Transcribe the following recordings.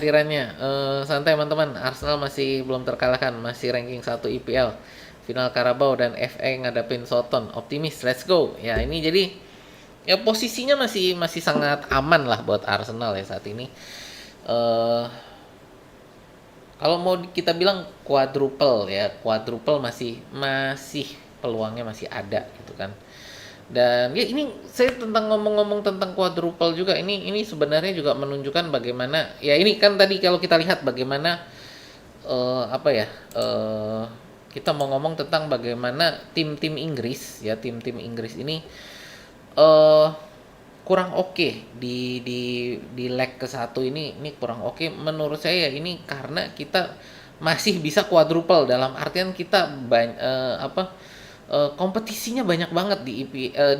kehadirannya. Santai teman-teman, Arsenal masih belum terkalahkan, masih ranking 1 IPL. Final Carabao dan FA ngadapin Soton. Optimis, let's go. Ya, ini jadi ya posisinya masih masih sangat aman lah buat Arsenal ya saat ini. eh Kalau mau kita bilang quadruple ya, quadruple masih masih peluangnya masih ada gitu kan. Dan ya ini saya tentang ngomong-ngomong tentang quadruple juga, ini sebenarnya juga menunjukkan bagaimana ya, ini kan tadi kalau kita lihat bagaimana apa ya, kita mau ngomong tentang bagaimana tim-tim Inggris ya, tim-tim Inggris ini eh kurang oke di leg ke satu ini kurang oke menurut saya ya. Ini karena kita masih bisa quadruple, dalam artian kita kompetisinya banyak banget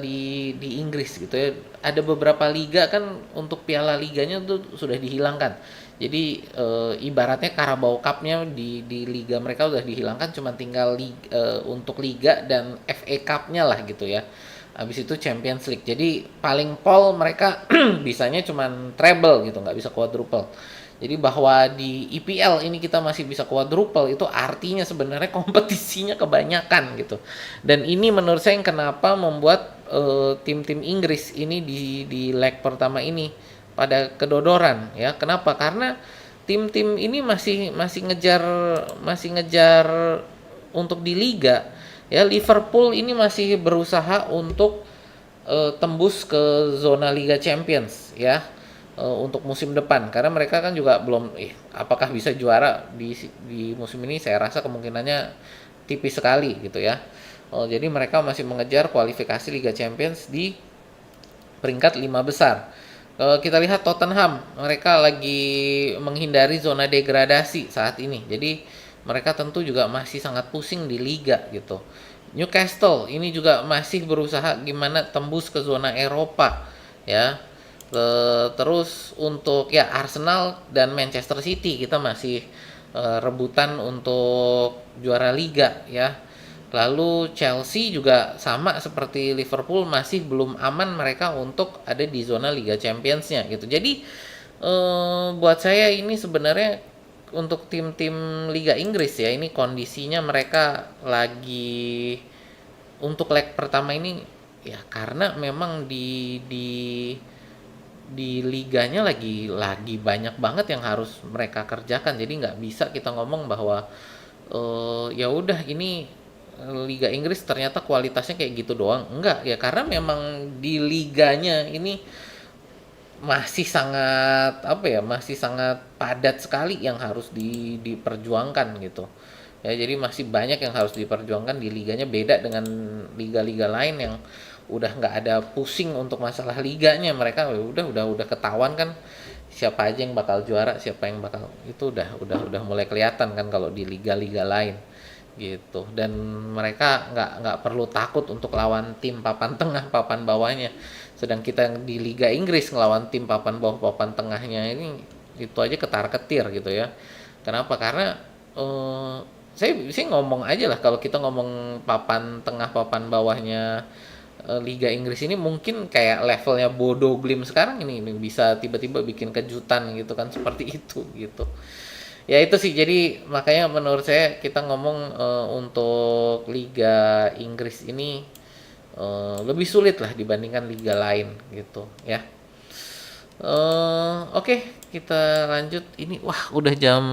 di Inggris gitu ya. Ada beberapa liga kan untuk piala liganya tuh sudah dihilangkan. Jadi ibaratnya Carabao Cup-nya di liga mereka udah dihilangkan, cuma tinggal untuk liga dan FA Cup-nya lah gitu ya. Habis itu Champions League. Jadi paling pol mereka bisanya cuman treble gitu, nggak bisa quadruple. Jadi bahwa di IPL ini kita masih bisa quadruple, itu artinya sebenarnya kompetisinya kebanyakan gitu. Dan ini menurut saya yang kenapa membuat tim-tim Inggris ini di leg pertama ini pada kedodoran ya. Kenapa? Karena tim-tim ini masih ngejar untuk di liga. Ya, Liverpool ini masih berusaha untuk tembus ke zona Liga Champions ya, untuk musim depan, karena mereka kan juga belum apakah bisa juara di musim ini, saya rasa kemungkinannya tipis sekali gitu ya. Jadi mereka masih mengejar kualifikasi Liga Champions di peringkat 5 besar. Kita lihat Tottenham, mereka lagi menghindari zona degradasi saat ini. Jadi mereka tentu juga masih sangat pusing di liga gitu. Newcastle ini juga masih berusaha gimana tembus ke zona Eropa ya. Terus untuk ya Arsenal dan Manchester City kita masih rebutan untuk juara liga ya. Lalu Chelsea juga sama seperti Liverpool, masih belum aman mereka untuk ada di zona Liga Champions-nya gitu. Jadi buat saya ini sebenarnya untuk tim-tim Liga Inggris ya, ini kondisinya mereka lagi untuk leg pertama ini ya, karena memang di liganya lagi banyak banget yang harus mereka kerjakan. Jadi nggak bisa kita ngomong bahwa ya udah ini Liga Inggris ternyata kualitasnya kayak gitu doang. Enggak ya, karena memang di liganya ini masih sangat apa ya, masih sangat padat sekali yang harus diperjuangkan gitu ya. Jadi masih banyak yang harus diperjuangkan di liganya, beda dengan liga-liga lain yang udah nggak ada pusing untuk masalah liganya. Mereka ya udah ketahuan kan siapa aja yang bakal juara, siapa yang bakal itu udah mulai kelihatan kan kalau di liga-liga lain gitu. Dan mereka nggak perlu takut untuk lawan tim papan tengah papan bawahnya, sedang kita di Liga Inggris ngelawan tim papan bawah papan tengahnya ini itu aja ketar-ketir gitu ya. Kenapa? Karena saya ngomong aja lah, kalau kita ngomong papan tengah papan bawahnya Liga Inggris ini mungkin kayak levelnya Bodo Glimt sekarang ini bisa tiba-tiba bikin kejutan gitu kan, seperti itu gitu. Ya itu sih, jadi makanya menurut saya kita ngomong untuk Liga Inggris ini lebih sulit lah dibandingkan liga lain gitu ya. Oke, kita lanjut. Ini wah udah jam